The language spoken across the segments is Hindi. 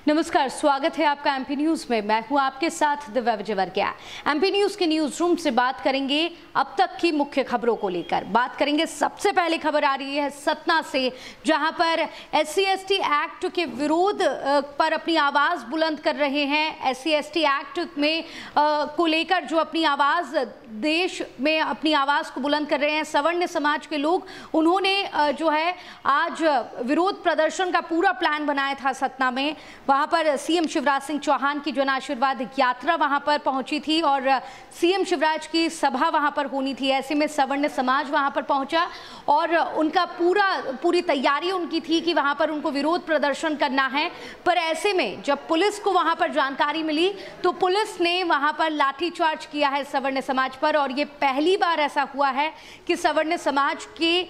नमस्कार, स्वागत है आपका एमपी न्यूज में। मैं हूं आपके साथ दिव्या विजयवर्गीय। एमपी न्यूज के न्यूज रूम से बात करेंगे अब तक की मुख्य खबरों को लेकर। बात करेंगे, सबसे पहले खबर आ रही है सतना से, जहां पर SC/ST एक्ट के विरोध पर अपनी आवाज बुलंद कर रहे हैं। SC/ST एक्ट में को लेकर जो अपनी आवाज देश में अपनी आवाज को बुलंद कर रहे हैं सवर्ण समाज के लोग, उन्होंने जो है आज विरोध प्रदर्शन का पूरा प्लान बनाया था सतना में। वहां पर सीएम शिवराज सिंह चौहान की जन आशीर्वाद यात्रा वहां पर पहुंची थी और सीएम शिवराज की सभा वहां पर होनी थी। ऐसे में सवर्ण समाज वहां पर पहुंचा और उनका पूरी तैयारी उनकी थी कि वहां पर उनको विरोध प्रदर्शन करना है। पर ऐसे में जब पुलिस को वहां पर जानकारी मिली तो पुलिस ने वहां पर लाठीचार्ज किया है सवर्ण समाज पर। और ये पहली बार ऐसा हुआ है कि सवर्ण समाज के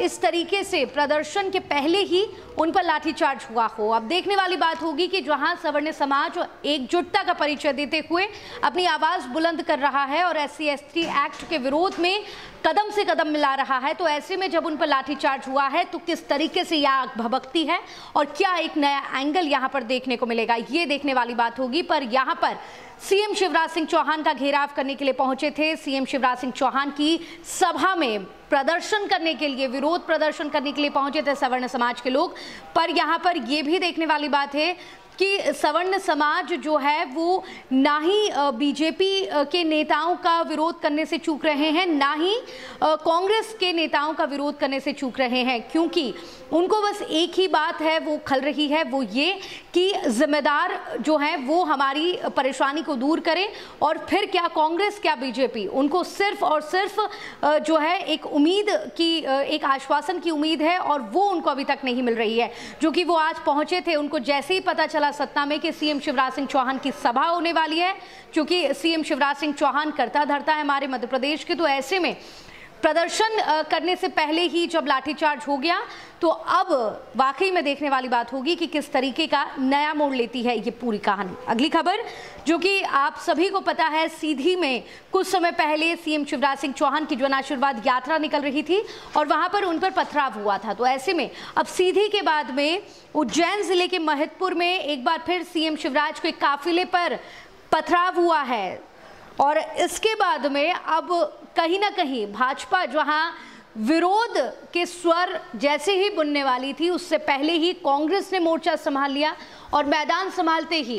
इस तरीके से प्रदर्शन के पहले ही उन पर लाठीचार्ज हुआ हो। अब देखने वाली बात होगी कि जहां सवर्ण समाज एकजुटता का परिचय देते हुए अपनी आवाज बुलंद कर रहा है और SC/ST एक्ट के विरोध में कदम से कदम मिला रहा है, तो ऐसे में जब उन पर लाठीचार्ज हुआ है तो किस तरीके से यह आग भभकती है और क्या एक नया एंगल यहां पर देखने को मिलेगा, ये देखने वाली बात होगी। पर यहां पर सीएम शिवराज सिंह चौहान का घेराव करने के लिए पहुंचे थे। सीएम शिवराज सिंह चौहान की सभा में प्रदर्शन करने के लिए, विरोध प्रदर्शन करने के लिए पहुंचे थे सवर्ण समाज के लोग। पर यहां पर यह भी देखने वाली बात है कि सवर्ण समाज जो है वो ना ही बीजेपी के नेताओं का विरोध करने से चूक रहे हैं, ना ही कांग्रेस के नेताओं का विरोध करने से चूक रहे हैं, क्योंकि उनको बस एक ही बात है वो खल रही है, वो ये कि जिम्मेदार जो है वो हमारी परेशानी को दूर करें। और फिर क्या कांग्रेस क्या बीजेपी, उनको सिर्फ और सिर्फ जो है एक उम्मीद की, एक आश्वासन की उम्मीद है और वो उनको अभी तक नहीं मिल रही है। जो कि वो आज पहुंचे थे, उनको जैसे ही पता चला सतना में कि सीएम शिवराज सिंह चौहान की सभा होने वाली है, क्योंकि सीएम शिवराज सिंह चौहान करता धरता है हमारे मध्य प्रदेश के, तो ऐसे में प्रदर्शन करने से पहले ही जब लाठीचार्ज हो गया तो अब वाकई में देखने वाली बात होगी कि किस तरीके का नया मोड़ लेती है ये पूरी कहानी। अगली खबर, जो कि आप सभी को पता है, सीधी में कुछ समय पहले सीएम शिवराज सिंह चौहान की जन आशीर्वाद यात्रा निकल रही थी और वहां पर उन पर पथराव हुआ था। तो ऐसे में अब सीधी के बाद में उज्जैन जिले के महतपुर में एक बार फिर सीएम शिवराज के काफिले पर पथराव हुआ है। और इसके बाद में अब कहीं ना कहीं भाजपा जहां विरोध के स्वर जैसे ही बुनने वाली थी, उससे पहले ही कांग्रेस ने मोर्चा संभाल लिया और मैदान संभालते ही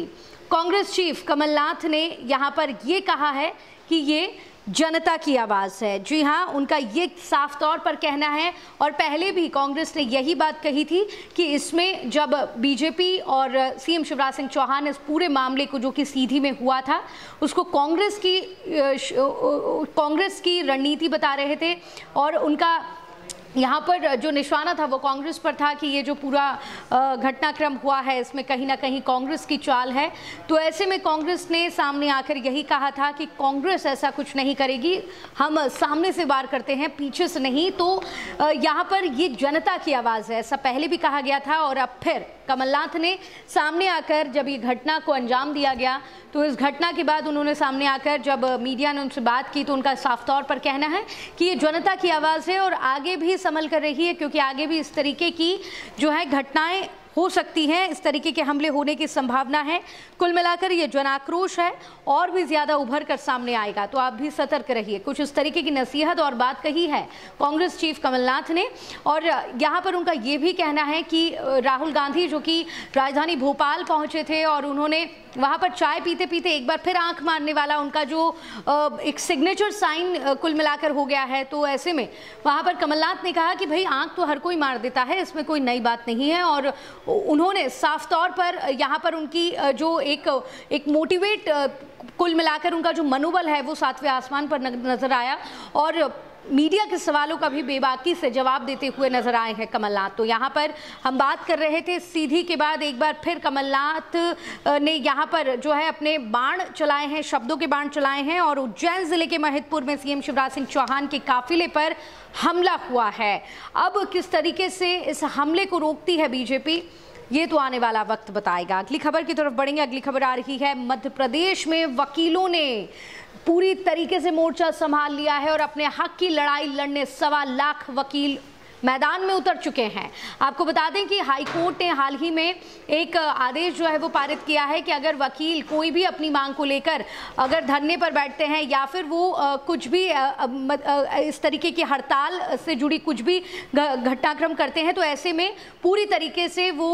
कांग्रेस चीफ कमलनाथ ने यहां पर ये कहा है कि ये जनता की आवाज है। जी हाँ, उनका ये साफ तौर पर कहना है और पहले भी कांग्रेस ने यही बात कही थी कि इसमें जब बीजेपी और सीएम शिवराज सिंह चौहान इस पूरे मामले को, जो कि सीधी में हुआ था, उसको कांग्रेस की रणनीति बता रहे थे और उनका यहाँ पर जो निशाना था वो कांग्रेस पर था कि ये जो पूरा घटनाक्रम हुआ है इसमें कहीं ना कहीं कांग्रेस की चाल है। तो ऐसे में कांग्रेस ने सामने आकर यही कहा था कि कांग्रेस ऐसा कुछ नहीं करेगी, हम सामने से वार करते हैं, पीछे से नहीं। तो यहाँ पर ये जनता की आवाज़ है, ऐसा पहले भी कहा गया था। और अब फिर कमलनाथ ने सामने आकर जब ये घटना को अंजाम दिया गया, तो इस घटना के बाद उन्होंने सामने आकर जब मीडिया ने उनसे बात की तो उनका साफ तौर पर कहना है कि ये जनता की आवाज़ है और आगे भी संभल कर रही है, क्योंकि आगे भी इस तरीके की जो है घटनाएं हो सकती हैं, इस तरीके के हमले होने की संभावना है। कुल मिलाकर ये जन आक्रोश है और भी ज़्यादा उभर कर सामने आएगा, तो आप भी सतर्क रहिए। कुछ इस तरीके की नसीहत और बात कही है कांग्रेस चीफ कमलनाथ ने। और यहाँ पर उनका ये भी कहना है कि राहुल गांधी जो कि राजधानी भोपाल पहुँचे थे और उन्होंने वहाँ पर चाय पीते पीते एक बार फिर आंख मारने वाला उनका जो एक सिग्नेचर साइन कुल मिलाकर हो गया है। तो ऐसे में वहाँ पर कमलनाथ ने कहा कि भाई आंख तो हर कोई मार देता है, इसमें कोई नई बात नहीं है। और उन्होंने साफ तौर पर यहाँ पर उनकी जो एक मोटिवेट कुल मिलाकर उनका जो मनोबल है वो सातवें आसमान पर नजर आया और मीडिया के सवालों का भी बेबाकी से जवाब देते हुए नजर आए हैं कमलनाथ। तो यहाँ पर हम बात कर रहे थे सीधी के बाद एक बार फिर कमलनाथ ने यहाँ पर जो है अपने बाण चलाए हैं, शब्दों के बाण चलाए हैं और उज्जैन जिले के महतपुर में सीएम शिवराज सिंह चौहान के काफिले पर हमला हुआ है। अब किस तरीके से इस हमले को रोकती है बीजेपी, ये तो आने वाला वक्त बताएगा। अगली खबर की तरफ बढ़ेंगे। अगली खबर आ रही है मध्य प्रदेश में वकीलों ने पूरी तरीके से मोर्चा संभाल लिया है और अपने हक की लड़ाई लड़ने 1.25 लाख वकील मैदान में उतर चुके हैं। आपको बता दें कि हाई कोर्ट ने हाल ही में एक आदेश जो है वो पारित किया है कि अगर वकील कोई भी अपनी मांग को लेकर अगर धरने पर बैठते हैं या फिर वो कुछ भी इस तरीके की हड़ताल से जुड़ी कुछ भी घटनाक्रम करते हैं तो ऐसे में पूरी तरीके से वो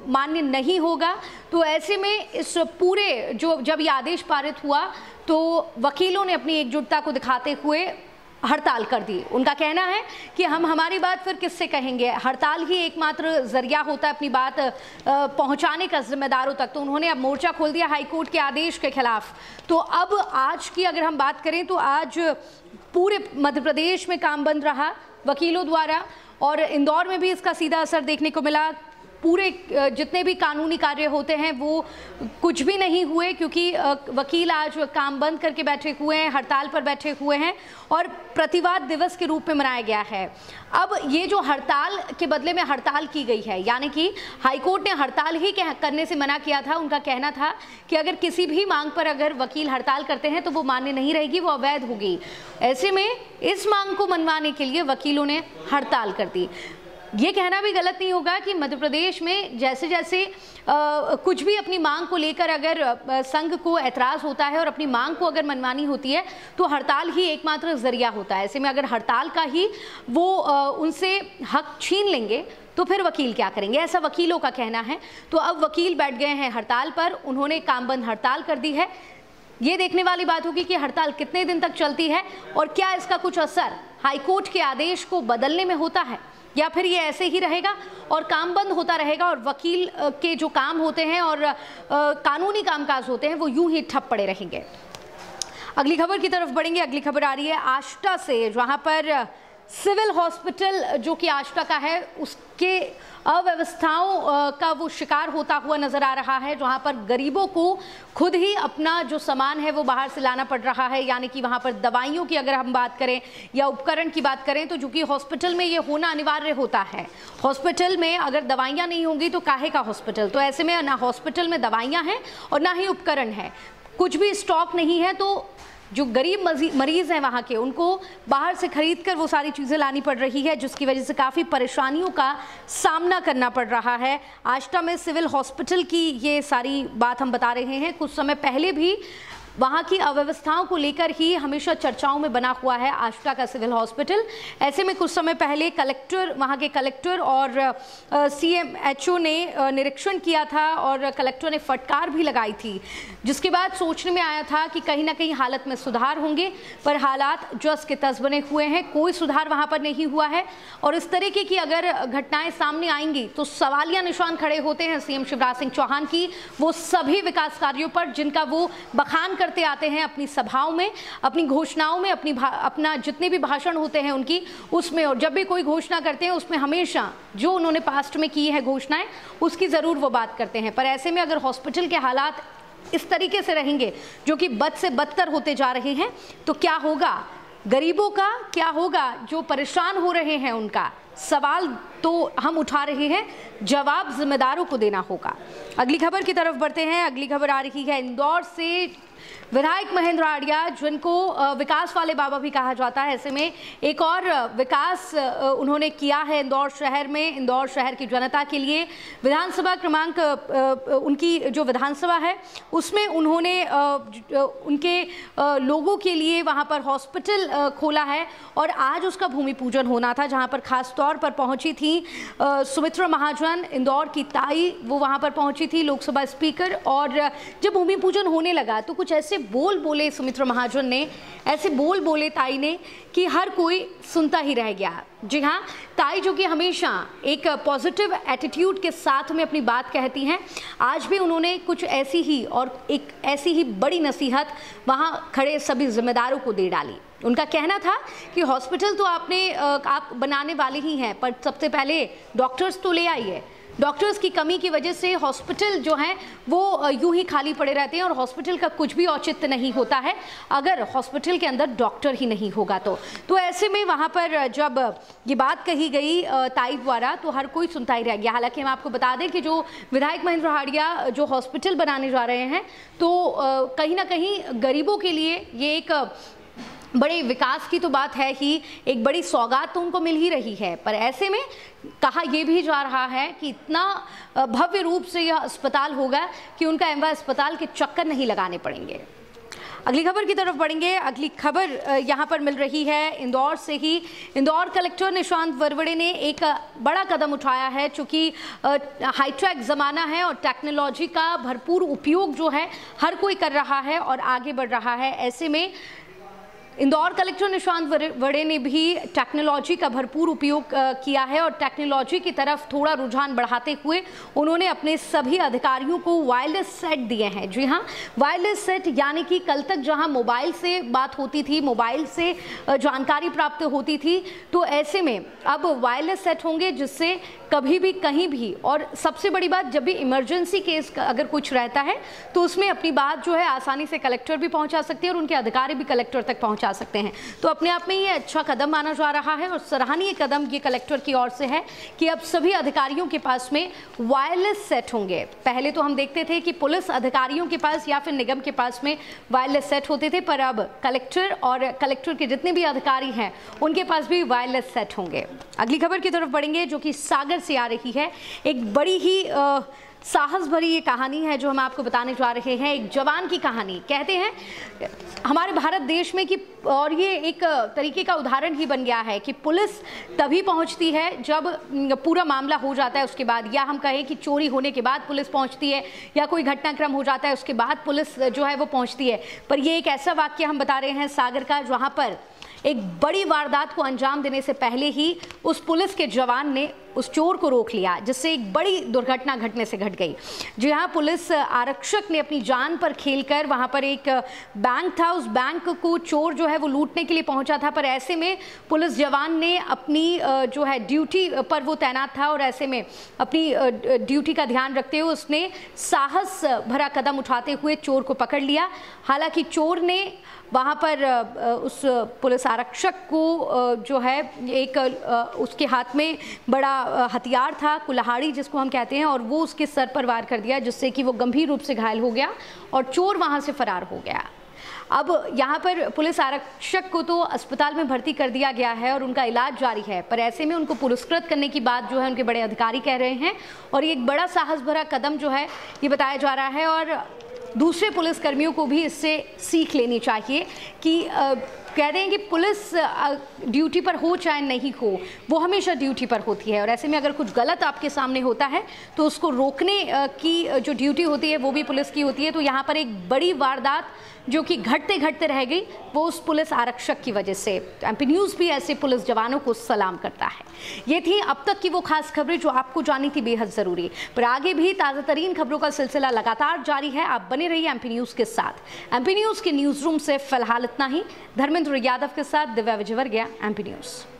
मान्य नहीं होगा। तो ऐसे में इस पूरे जब ये आदेश पारित हुआ तो वकीलों ने अपनी एकजुटता को दिखाते हुए हड़ताल कर दी। उनका कहना है कि हम हमारी बात फिर किससे कहेंगे, हड़ताल ही एकमात्र जरिया होता है अपनी बात पहुंचाने का जिम्मेदारों तक। तो उन्होंने अब मोर्चा खोल दिया हाईकोर्ट के आदेश के खिलाफ। तो अब आज की अगर हम बात करें तो आज पूरे मध्य प्रदेश में काम बंद रहा वकीलों द्वारा और इंदौर में भी इसका सीधा असर देखने को मिला। पूरे जितने भी कानूनी कार्य होते हैं वो कुछ भी नहीं हुए क्योंकि वकील आज काम बंद करके बैठे हुए हैं, हड़ताल पर बैठे हुए हैं और प्रतिवाद दिवस के रूप में मनाया गया है। अब ये जो हड़ताल के बदले में हड़ताल की गई है, यानी कि हाईकोर्ट ने हड़ताल ही करने से मना किया था। उनका कहना था कि अगर किसी भी मांग पर अगर वकील हड़ताल करते हैं तो वो मान्य नहीं रहेगी, वो अवैध होगी। ऐसे में इस मांग को मनवाने के लिए वकीलों ने हड़ताल कर दी। ये कहना भी गलत नहीं होगा कि मध्य प्रदेश में जैसे जैसे कुछ भी अपनी मांग को लेकर अगर संघ को ऐतराज़ होता है और अपनी मांग को अगर मनवानी होती है तो हड़ताल ही एकमात्र जरिया होता है। ऐसे में अगर हड़ताल का ही वो उनसे हक छीन लेंगे तो फिर वकील क्या करेंगे, ऐसा वकीलों का कहना है। तो अब वकील बैठ गए हैं हड़ताल पर, उन्होंने काम बंद हड़ताल कर दी है। ये देखने वाली बात होगी कि हड़ताल कितने दिन तक चलती है और क्या इसका कुछ असर हाईकोर्ट के आदेश को बदलने में होता है या फिर ये ऐसे ही रहेगा और काम बंद होता रहेगा और वकील के जो काम होते हैं और कानूनी कामकाज होते हैं वो यूं ही ठप पड़े रहेंगे। अगली खबर की तरफ बढ़ेंगे। अगली खबर आ रही है आष्टा से, जहां पर सिविल हॉस्पिटल जो कि आष्टा का है उसके अव्यवस्थाओं का वो शिकार होता हुआ नजर आ रहा है, जहां पर गरीबों को खुद ही अपना जो सामान है वो बाहर से लाना पड़ रहा है। यानी कि वहां पर दवाइयों की अगर हम बात करें या उपकरण की बात करें तो चूंकि हॉस्पिटल में ये होना अनिवार्य होता है, हॉस्पिटल में अगर दवाइयाँ नहीं होंगी तो काहे का हॉस्पिटल। तो ऐसे में ना हॉस्पिटल में दवाइयाँ हैं और ना ही उपकरण है, कुछ भी स्टॉक नहीं है। तो जो गरीब मरीज हैं वहाँ के, उनको बाहर से खरीद कर वो सारी चीज़ें लानी पड़ रही है, जिसकी वजह से काफ़ी परेशानियों का सामना करना पड़ रहा है। आष्टा में सिविल हॉस्पिटल की ये सारी बात हम बता रहे हैं। कुछ समय पहले भी वहाँ की अव्यवस्थाओं को लेकर ही हमेशा चर्चाओं में बना हुआ है आष्टा का सिविल हॉस्पिटल। ऐसे में कुछ समय पहले वहाँ के कलेक्टर और CMHO ने निरीक्षण किया था और कलेक्टर ने फटकार भी लगाई थी, जिसके बाद सोचने में आया था कि कहीं ना कहीं हालत में सुधार होंगे, पर हालात जस के तस बने हुए हैं, कोई सुधार वहाँ पर नहीं हुआ है। और इस तरीके की अगर घटनाएं सामने आएंगी तो सवालिया निशान खड़े होते हैं CM शिवराज सिंह चौहान की वो सभी विकास कार्यों पर, जिनका वो बखान करते आते हैं अपनी सभाओं में, अपनी घोषणाओं में, अपना जितने भी भाषण होते हैं उनकी उसमें। और जब भी कोई घोषणा करते हैं उसमें हमेशा जो उन्होंने पास्ट में की है घोषणाएं उसकी ज़रूर वो बात करते हैं। पर ऐसे में अगर हॉस्पिटल के हालात इस तरीके से रहेंगे जो कि बद से बदतर होते जा रहे हैं तो क्या होगा गरीबों का, क्या होगा जो परेशान हो रहे हैं उनका। सवाल तो हम उठा रहे हैं, जवाब जिम्मेदारों को देना होगा। अगली खबर की तरफ बढ़ते हैं। अगली खबर आ रही है इंदौर से। विधायक महेंद्र हाड़िया, जिनको विकास वाले बाबा भी कहा जाता है, ऐसे में एक और विकास उन्होंने किया है इंदौर शहर में, इंदौर शहर की जनता के लिए। विधानसभा क्रमांक उनकी जो विधानसभा है उसमें उन्होंने उनके लोगों के लिए वहां पर हॉस्पिटल खोला है और आज उसका भूमि पूजन होना था, जहां पर खास तौर पर पहुंची थी सुमित्रा महाजन, इंदौर की ताई, वो वहां पर पहुंची थी, लोकसभा स्पीकर। और जब भूमि पूजन होने लगा तो कुछ ऐसे बोल बोले सुमित्रा महाजन ने, ऐसे बोल बोले ताई ने कि हर कोई सुनता ही रह गया। जी हाँ, ताई जो कि हमेशा एक पॉजिटिव एटीट्यूड के साथ में अपनी बात कहती हैं, आज भी उन्होंने कुछ ऐसी ही और एक ऐसी ही बड़ी नसीहत वहाँ खड़े सभी जिम्मेदारों को दे डाली। उनका कहना था कि हॉस्पिटल तो आप बनाने वाले ही हैं, पर सबसे पहले डॉक्टर्स तो ले आइए। डॉक्टर्स की कमी की वजह से हॉस्पिटल जो हैं वो यूं ही खाली पड़े रहते हैं और हॉस्पिटल का कुछ भी औचित्य नहीं होता है अगर हॉस्पिटल के अंदर डॉक्टर ही नहीं होगा तो ऐसे में वहाँ पर जब ये बात कही गई ताई द्वारा तो हर कोई सुनता ही रह गया। हालांकि हम आपको बता दें कि जो विधायक महेंद्र हाड़िया जो हॉस्पिटल बनाने जा रहे हैं तो कहीं ना कहीं गरीबों के लिए ये एक बड़े विकास की तो बात है ही, एक बड़ी सौगात तो उनको मिल ही रही है, पर ऐसे में कहा यह भी जा रहा है कि इतना भव्य रूप से यह अस्पताल होगा कि उनका एमवा अस्पताल के चक्कर नहीं लगाने पड़ेंगे। अगली खबर की तरफ बढ़ेंगे। अगली खबर यहाँ पर मिल रही है इंदौर से ही। इंदौर कलेक्टर निशांत वरवड़े ने एक बड़ा कदम उठाया है, चूँकि हाईटेक ज़माना है और टेक्नोलॉजी का भरपूर उपयोग जो है हर कोई कर रहा है और आगे बढ़ रहा है। ऐसे में इंदौर कलेक्टर निशांत वरवड़े ने भी टेक्नोलॉजी का भरपूर उपयोग किया है और टेक्नोलॉजी की तरफ थोड़ा रुझान बढ़ाते हुए उन्होंने अपने सभी अधिकारियों को वायरलेस सेट दिए हैं। जी हाँ, वायरलेस सेट, यानी कि कल तक जहां मोबाइल से बात होती थी, मोबाइल से जानकारी प्राप्त होती थी, तो ऐसे में अब वायरलेस सेट होंगे जिससे कभी भी कहीं भी, और सबसे बड़ी बात, जब भी इमरजेंसी केस अगर कुछ रहता है तो उसमें अपनी बात जो है आसानी से कलेक्टर भी पहुंचा सकते हैं और उनके अधिकारी भी कलेक्टर तक पहुंचा सकते हैं। तो अपने आप में ये अच्छा कदम माना जा रहा है और सराहनीय कदम ये कलेक्टर की ओर से है कि अब सभी अधिकारियों के पास में वायरलेस सेट होंगे। पहले तो हम देखते थे कि पुलिस अधिकारियों के पास या फिर निगम के पास में वायरलेस सेट होते थे, पर अब कलेक्टर और कलेक्टर के जितने भी अधिकारी हैं उनके पास भी वायरलेस सेट होंगे। अगली खबर की तरफ बढ़ेंगे जो कि सागर से आ रही है। एक बड़ी ही साहस भरी ये कहानी है जो हम आपको बताने जा रहे हैं। एक जवान की कहानी, कहते हैं हमारे भारत देश में कि, और ये एक तरीके का उदाहरण ही बन गया है कि पुलिस तभी पहुंचती है जब पूरा मामला हो जाता है उसके बाद, या हम कहें कि चोरी होने के बाद पुलिस पहुंचती है, या कोई घटनाक्रम हो जाता है उसके बाद पुलिस जो है वो पहुंचती है। पर ये एक ऐसा वाक्य हम बता रहे हैं सागर का, जहाँ पर एक बड़ी वारदात को अंजाम देने से पहले ही उस पुलिस के जवान ने उस चोर को रोक लिया, जिससे एक बड़ी दुर्घटना घटने से घट गई। जी हाँ, पुलिस आरक्षक ने अपनी जान पर खेलकर, वहां पर एक बैंक था, उस बैंक को चोर जो है वो लूटने के लिए पहुंचा था, पर ऐसे में पुलिस जवान ने अपनी जो है ड्यूटी पर वो तैनात था और ऐसे में अपनी ड्यूटी का ध्यान रखते हुए उसने साहस भरा कदम उठाते हुए चोर को पकड़ लिया। हालांकि चोर ने वहाँ पर उस पुलिस आरक्षक को जो है एक उसके हाथ में बड़ा हथियार था, कुल्हाड़ी जिसको हम कहते हैं, और वो उसके सर पर वार कर दिया, जिससे कि वो गंभीर रूप से घायल हो गया और चोर वहाँ से फरार हो गया। अब यहाँ पर पुलिस आरक्षक को तो अस्पताल में भर्ती कर दिया गया है और उनका इलाज जारी है, पर ऐसे में उनको पुरस्कृत करने की बात जो है उनके बड़े अधिकारी कह रहे हैं और ये एक बड़ा साहस भरा कदम जो है ये बताया जा रहा है। और दूसरे पुलिसकर्मियों को भी इससे सीख लेनी चाहिए कि कह रहे हैं कि पुलिस ड्यूटी पर हो चाहे नहीं हो, वो हमेशा ड्यूटी पर होती है और ऐसे में अगर कुछ गलत आपके सामने होता है तो उसको रोकने की जो ड्यूटी होती है वो भी पुलिस की होती है। तो यहाँ पर एक बड़ी वारदात जो कि घटते घटते रह गई वो उस पुलिस आरक्षक की वजह से। एमपी न्यूज़ भी ऐसे पुलिस जवानों को सलाम करता है। ये थी अब तक की वो खास खबरें जो आपको जाननी थी बेहद ज़रूरी, पर आगे भी ताज़ा तरीन खबरों का सिलसिला लगातार जारी है। आप बने रहिए एमपी न्यूज़ के साथ। एमपी न्यूज़ के न्यूज़ रूम से फिलहाल इतना ही। धर्मेंद्र यादव के साथ दिव्या विजयवर्गीय, एमपी न्यूज़।